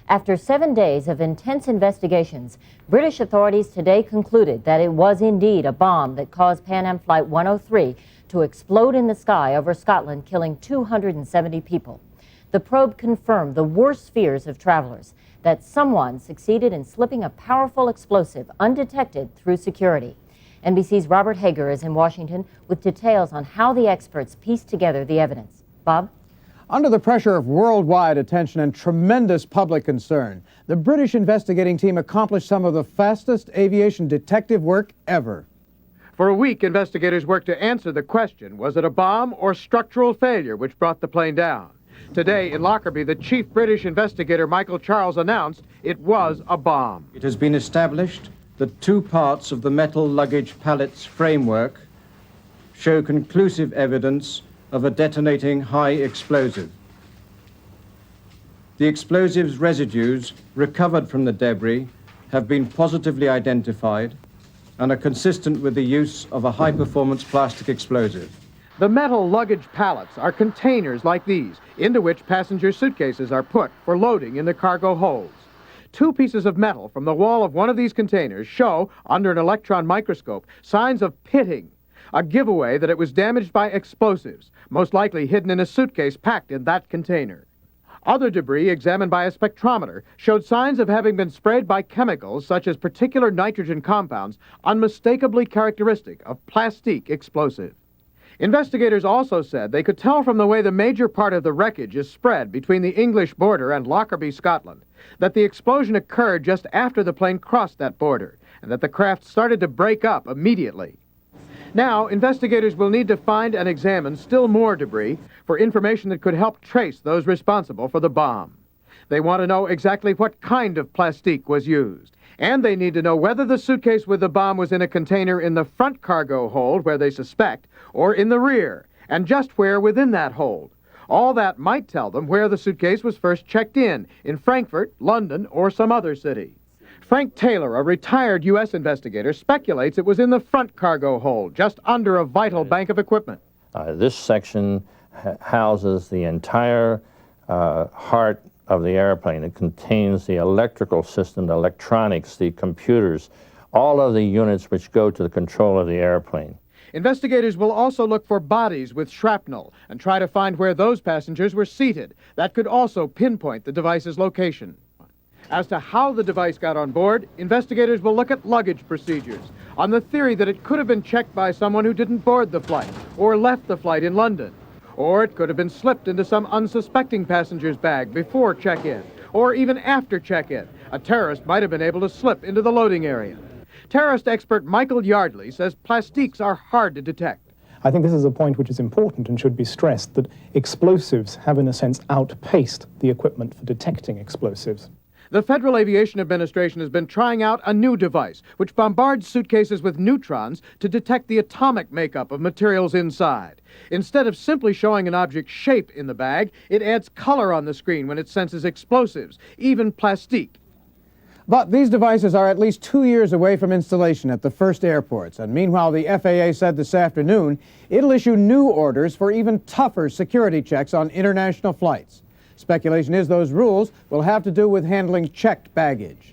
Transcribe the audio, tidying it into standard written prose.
After 7 days of intense investigations, British authorities today concluded that it was indeed a bomb that caused Pan Am Flight 103 to explode in the sky over Scotland, killing 270 people. The probe confirmed the worst fears of travelers, that someone succeeded in slipping a powerful explosive undetected through security. NBC's Robert Hager is in Washington with details on how the experts pieced together the evidence. Bob? Under the pressure of worldwide attention and tremendous public concern, the British investigating team accomplished some of the fastest aviation detective work ever. For a week, investigators worked to answer the question, was it a bomb or structural failure which brought the plane down? Today in Lockerbie, the chief British investigator, Michael Charles, announced it was a bomb. It has been established that two parts of the metal luggage pallet's framework show conclusive evidence of a detonating high explosive. The explosive's residues recovered from the debris have been positively identified and are consistent with the use of a high-performance plastic explosive. The metal luggage pallets are containers like these, into which passenger suitcases are put for loading in the cargo holds. Two pieces of metal from the wall of one of these containers show, under an electron microscope, signs of pitting, a giveaway that it was damaged by explosives, most likely hidden in a suitcase packed in that container. Other debris examined by a spectrometer showed signs of having been sprayed by chemicals such as particular nitrogen compounds unmistakably characteristic of plastique explosive. Investigators also said they could tell from the way the major part of the wreckage is spread between the English border and Lockerbie, Scotland, that the explosion occurred just after the plane crossed that border, and that the craft started to break up immediately. Now, investigators will need to find and examine still more debris for information that could help trace those responsible for the bomb. They want to know exactly what kind of plastique was used, and they need to know whether the suitcase with the bomb was in a container in the front cargo hold, where they suspect, or in the rear, and just where within that hold. All that might tell them where the suitcase was first checked in Frankfurt, London, or some other city. Frank Taylor, a retired U.S. investigator, speculates it was in the front cargo hold, just under a vital bank of equipment. This section houses the entire heart of the airplane. It contains the electrical system, the electronics, the computers, all of the units which go to the control of the airplane. Investigators will also look for bodies with shrapnel and try to find where those passengers were seated. That could also pinpoint the device's location. As to how the device got on board, investigators will look at luggage procedures on the theory that it could have been checked by someone who didn't board the flight or left the flight in London. Or it could have been slipped into some unsuspecting passenger's bag before check-in, or even after check-in. A terrorist might have been able to slip into the loading area. Terrorist expert Michael Yardley says plastiques are hard to detect. I think this is a point which is important and should be stressed, that explosives have, in a sense, outpaced the equipment for detecting explosives. The Federal Aviation Administration has been trying out a new device which bombards suitcases with neutrons to detect the atomic makeup of materials inside. Instead of simply showing an object's shape in the bag, it adds color on the screen when it senses explosives, even plastique. But these devices are at least 2 years away from installation at the first airports. And meanwhile, the FAA said this afternoon it'll issue new orders for even tougher security checks on international flights. Speculation is those rules will have to do with handling checked baggage.